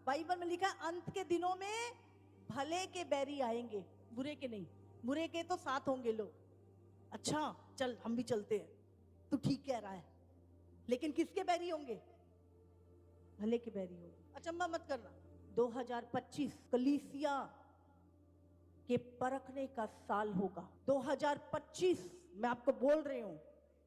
Bible में लिखा है अंत के दिनों में भले के बैरी आएंगे, बुरे के नहीं। बुरे के तो साथ होंगे लोग, अच्छा चल हम भी चलते हैं, तू ठीक कह रहा है, लेकिन किसके बैरी होंगे? भले के बैरी होंगे। अचंभा मत करना, 2025 कलीसिया के परखने का साल होगा। 2025 मैं आपको बोल रही हूं,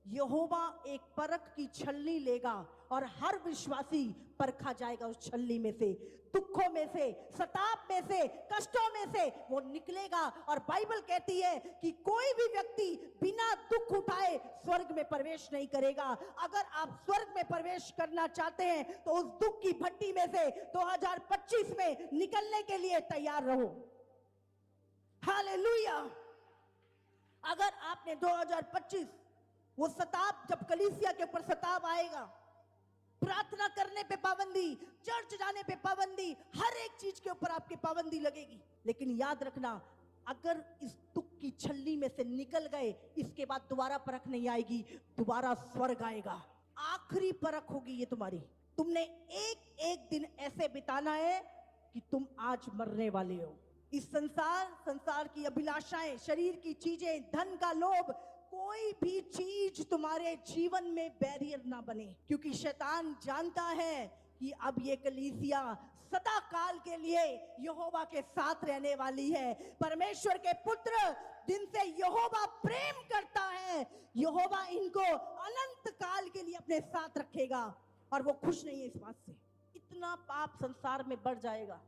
यहोवा एक परख की छलनी लेगा और हर विश्वासी परखा जाएगा उस छलनी में से, दुखों में से, सताप में से, कष्टों में से वो निकलेगा। और बाइबल कहती है कि कोई भी व्यक्ति बिना दुख उठाए स्वर्ग में प्रवेश नहीं करेगा। अगर आप स्वर्ग में प्रवेश करना चाहते हैं तो उस दुख की भट्टी में से 2025 में निकलने के लिए तैयार रहो। हालेलुया। अगर आपने 2025 वो सताप, जब कलीसिया के ऊपर सताप आएगा, प्रार्थना करने पे पाबंदी, चर्च जाने पे पाबंदी, हर एक चीज के ऊपर आपकी पाबंदी लगेगी। लेकिन याद रखना, अगर इस दुख की छलनी में से निकल गए, इसके बाद दोबारा परख नहीं आएगी, दोबारा स्वर्ग आएगा। आखिरी परख होगी ये तुम्हारी। तुमने एक एक दिन ऐसे बिताना है कि तुम आज मरने वाले हो। इस संसार की अभिलाषाएं, शरीर की चीजें, धन का लोभ, कोई भी चीज तुम्हारे जीवन में बैरियर ना बने, क्योंकि शैतान जानता है कि अब ये कलीसिया सदा काल के लिए यहोवा के साथ रहने वाली है। परमेश्वर के पुत्र जिनसे यहोवा प्रेम करता है, यहोवा इनको अनंत काल के लिए अपने साथ रखेगा। और वो खुश नहीं है इस बात से। इतना पाप संसार में बढ़ जाएगा,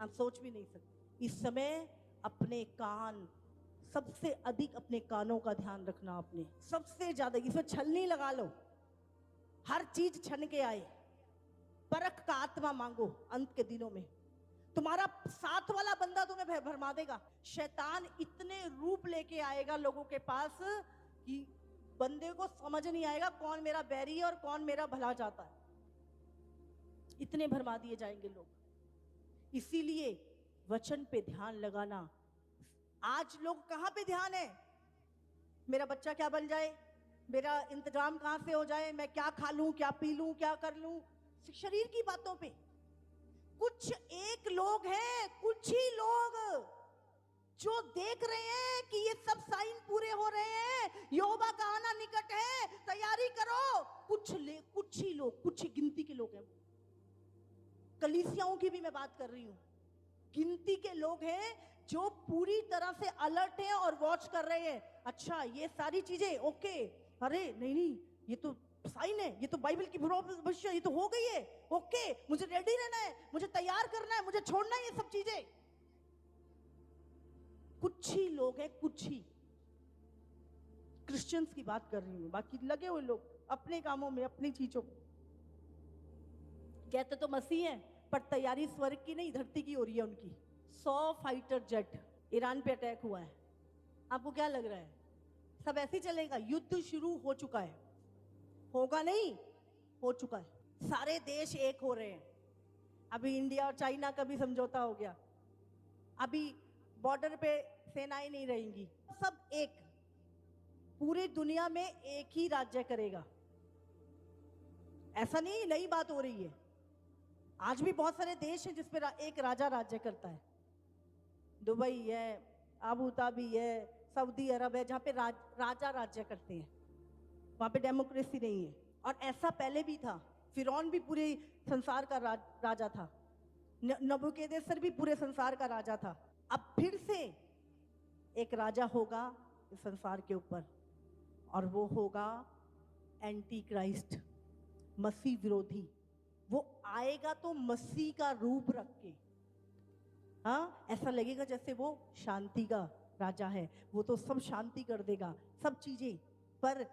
हम सोच भी नहीं सकते। इस समय अपने कान, सबसे अधिक अपने कानों का ध्यान रखना। अपने सबसे ज्यादा इसमें छलनी लगा लो, हर चीज छन के आए। परख का आत्मा मांगो। अंत के दिनों में तुम्हारा साथ वाला बंदा तुम्हें भरमा देगा। शैतान इतने रूप लेके आएगा लोगों के पास कि बंदे को समझ नहीं आएगा कौन मेरा बैरी है और कौन मेरा भला चाहता है। इतने भरमा दिए जाएंगे लोग। इसीलिए वचन पे ध्यान लगाना। आज लोग कहां पे ध्यान है? मेरा बच्चा क्या बन जाए, मेरा इंतजाम कहां से हो जाए, मैं क्या खा लूं, क्या पी लूं, क्या कर लूं, शरीर की बातों पे। कुछ एक लोग हैं, कुछ ही लोग जो देख रहे हैं कि ये सब साइन पूरे हो रहे हैं, यहोवा का आना निकट है, तैयारी करो। कुछ ही लोग, कुछ ही गिनती के लोग हैं। कलीसियाओं की भी मैं बात कर रही हूं। गिनती के लोग हैं जो पूरी तरह से अलर्ट हैं और वॉच कर रहे हैं। अच्छा ये सारी चीजें ओके, अरे नहीं ये तो साइन है, ये तो बाइबल की भविष्य, ये तो हो गई है, ओके मुझे रेडी रहना है, मुझे तैयार करना है, मुझे छोड़ना है ये सब चीजें। कुछ ही लोग हैं, कुछ ही क्रिश्चियंस की बात कर रही हूं। बाकी लगे हुए लोग अपने कामों में, अपनी चीजों में। कहते तो मसीह है, पर तैयारी स्वर्ग की नहीं धरती की हो रही है उनकी। 100 फाइटर जेट ईरान पे अटैक हुआ है। आपको क्या लग रहा है सब ऐसे ही चलेगा? युद्ध शुरू हो चुका है, होगा नहीं, हो चुका है। सारे देश एक हो रहे हैं। अभी इंडिया और चाइना का भी समझौता हो गया। अभी बॉर्डर पे सेनाएं नहीं रहेंगी, सब एक, पूरी दुनिया में एक ही राज्य करेगा। ऐसा नहीं नई बात हो रही है। आज भी बहुत सारे देश हैं जिसपे एक राजा राज्य करता है। दुबई है, अबू धाबी है, सऊदी अरब है, जहां पे राजा राज्य करते हैं। वहां पे डेमोक्रेसी नहीं है। और ऐसा पहले भी था। फिरौन भी पूरे संसार का राजा था। नबूकदनेस्सर भी पूरे संसार का राजा था। अब फिर से एक राजा होगा इस संसार के ऊपर, और वो होगा एंटी क्राइस्ट, मसीह विरोधी। वो आएगा तो मसीह का रूप रख के, हाँ ऐसा लगेगा जैसे वो शांति का राजा है। वो तो सब शांति कर देगा, सब चीजें, पर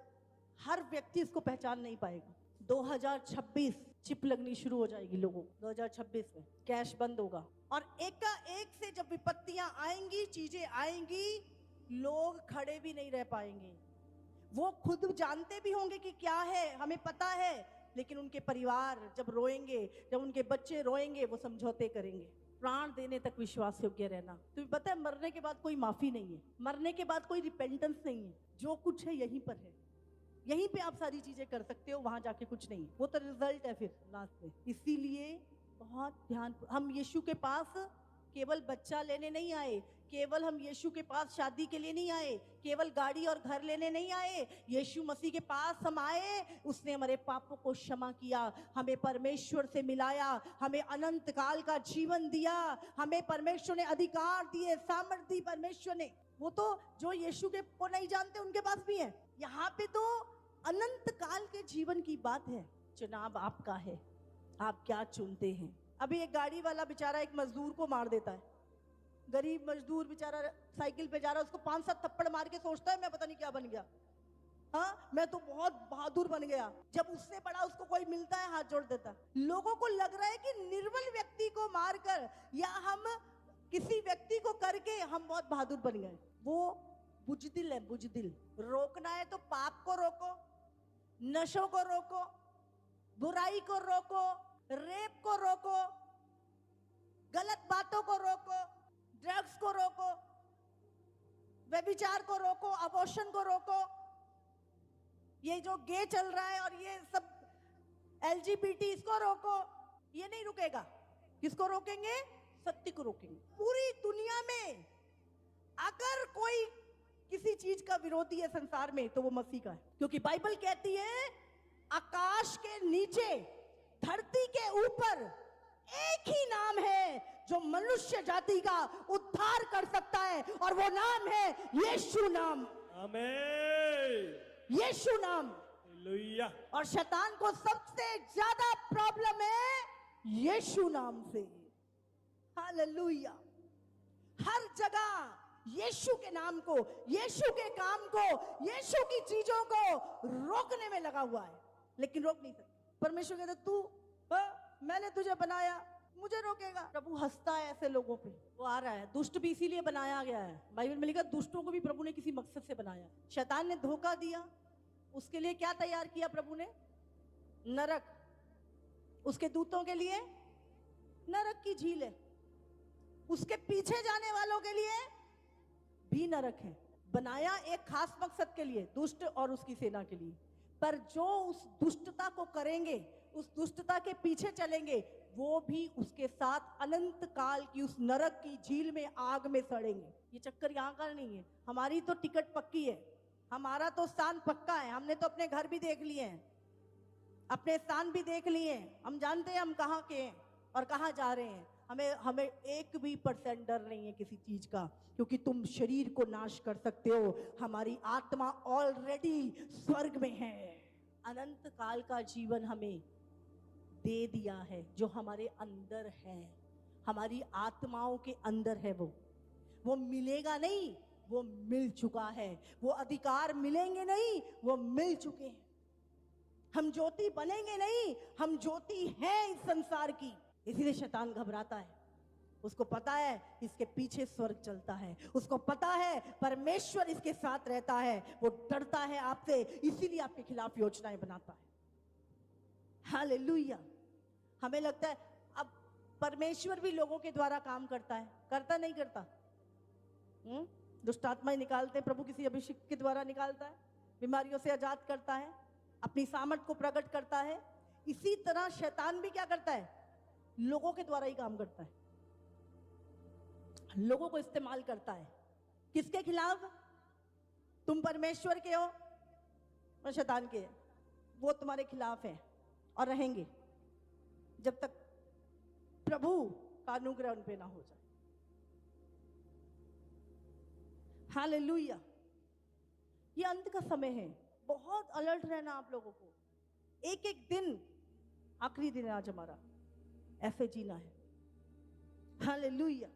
हर व्यक्ति इसको पहचान नहीं पाएगा। 2026 चिप लगनी शुरू हो जाएगी लोगों। 2026 में कैश बंद होगा, और एक से जब विपत्तियां आएंगी, चीजें आएंगी, लोग खड़े भी नहीं रह पाएंगे। वो खुद जानते भी होंगे कि क्या है, हमें पता है, लेकिन उनके परिवार जब रोएंगे, जब उनके बच्चे रोएंगे, वो समझौते करेंगे। प्राण देने तक विश्वास योग्य रहना। तुम्हें पता है मरने के बाद कोई माफी नहीं है, मरने के बाद कोई रिपेंटेंस नहीं है। जो कुछ है यहीं पर है, यहीं पे आप सारी चीजें कर सकते हो, वहां जाके कुछ नहीं। वो तो रिजल्ट है फिर लास्ट में। इसीलिए बहुत ध्यान, हम यीशु के पास केवल बच्चा लेने नहीं आए, केवल हम यीशु के पास शादी के लिए नहीं आए, केवल गाड़ी और घर लेने नहीं आए। यीशु मसीह के पास हम आए, उसने हमारे पापों को क्षमा किया, हमें परमेश्वर से मिलाया, हमें अनंत काल का जीवन दिया, हमें परमेश्वर ने अधिकार दिए, सामर्थ्य दी परमेश्वर ने। वो तो जो यीशु के को नहीं जानते उनके पास भी है। यहाँ पे तो अनंत काल के जीवन की बात है। चुनाव आपका है, आप क्या चुनते हैं। अभी एक गाड़ी वाला बेचारा एक मजदूर को मार देता है, गरीब मजदूर बेचारा साइकिल पे जा रहा है, उसको 5-7 थप्पड़ मार के सोचता है मैं पता नहीं क्या बन गया, हाँ मैं तो बहुत बहादुर बन गया। जब उससे बड़ा उसको कोई मिलता है हाथ जोड़ देता। लोगों को लग रहा है कि निर्बल व्यक्ति को मारकर या हम किसी व्यक्ति को करके हम बहुत बहादुर बन गए। वो बुजदिल है, बुजदिल। रोकना है तो पाप को रोको, नशों को रोको, बुराई को रोको, रेप को रोको, गलत बातों को रोको, ड्रग्स को रोको, व्यभिचार को रोको, अबॉर्शन को रोको। ये जो गे चल रहा है और ये सब LGBT, इसको रोको। ये नहीं रुकेगा। किसको रोकेंगे? सत्य को रोकेंगे। पूरी दुनिया में अगर कोई किसी चीज का विरोधी है संसार में तो वो मसीह का है, क्योंकि बाइबल कहती है आकाश के नीचे धरती के ऊपर एक ही नाम है जो मनुष्य जाति का उद्धार कर सकता है, और वो नाम है यीशु नाम। आमीन। यीशु नाम। हालेलुया। और शैतान को सबसे ज्यादा प्रॉब्लम है यीशु नाम से। हालेलुया। हर जगह यीशु के नाम को, यीशु के काम को, यीशु की चीजों को रोकने में लगा हुआ है, लेकिन रोक नहीं सकता। परमेश्वर कहता तू मैंने तुझे बनाया, मुझे रोकेगा? प्रभु हंसता है ऐसे लोगों पे। वो आ रहा है, दुष्ट भी इसीलिए बनाया गया है। बाइबल में लिखा दुष्टों को भी प्रभु ने किसी मकसद से बनाया। शैतान ने धोखा दिया, उसके लिए क्या तैयार किया प्रभु ने? नरक। उसके दूतों के लिए नरक की झील है, उसके पीछे जाने वालों के लिए भी नरक है। बनाया एक खास मकसद के लिए, दुष्ट और उसकी सेना के लिए। पर जो उस दुष्टता को करेंगे, उस दुष्टता के पीछे चलेंगे, वो भी उसके साथ अनंत काल की उस नरक की झील में, आग में सड़ेंगे। ये चक्कर यहाँ का नहीं है। हमारी तो टिकट पक्की है, हमारा तो स्थान पक्का है। हमने तो अपने घर भी देख लिए हैं, अपने स्थान भी देख लिए हैं। हम जानते हैं हम कहाँ के हैं और कहाँ जा रहे हैं। हमें 1% डर नहीं है किसी चीज का, क्योंकि तुम शरीर को नाश कर सकते हो, हमारी आत्मा ऑलरेडी स्वर्ग में है। अनंत काल का जीवन हमें दे दिया है, जो हमारे अंदर है, हमारी आत्माओं के अंदर है। वो मिलेगा नहीं, वो मिल चुका है। वो अधिकार मिलेंगे नहीं, वो मिल चुके हैं। हम ज्योति बनेंगे नहीं, हम ज्योति हैं इस संसार की। इसीलिए शैतान घबराता है। उसको पता है इसके पीछे स्वर्ग चलता है, उसको पता है परमेश्वर इसके साथ रहता है। वो डरता है आपसे, इसीलिए आपके खिलाफ योजनाएं बनाता है। हालेलुया। हमें लगता है अब परमेश्वर भी लोगों के द्वारा काम करता है, करता नहीं करता? दुष्ट आत्माएं निकालते हैं, प्रभु किसी अभिषेक के द्वारा निकालता है, बीमारियों से आजाद करता है, अपनी सामर्थ को प्रकट करता है। इसी तरह शैतान भी क्या करता है? लोगों के द्वारा ही काम करता है, लोगों को इस्तेमाल करता है। किसके खिलाफ? तुम परमेश्वर के हो और शैतान के, वो तुम्हारे खिलाफ है और रहेंगे जब तक प्रभु का अनुग्रह उन पे ना हो जाए। हालेलुया। ये अंत का समय है, बहुत अलर्ट रहना आप लोगों को। एक एक दिन आखिरी दिन है आज हमारा, ऐसे जीना है। हालेलुया।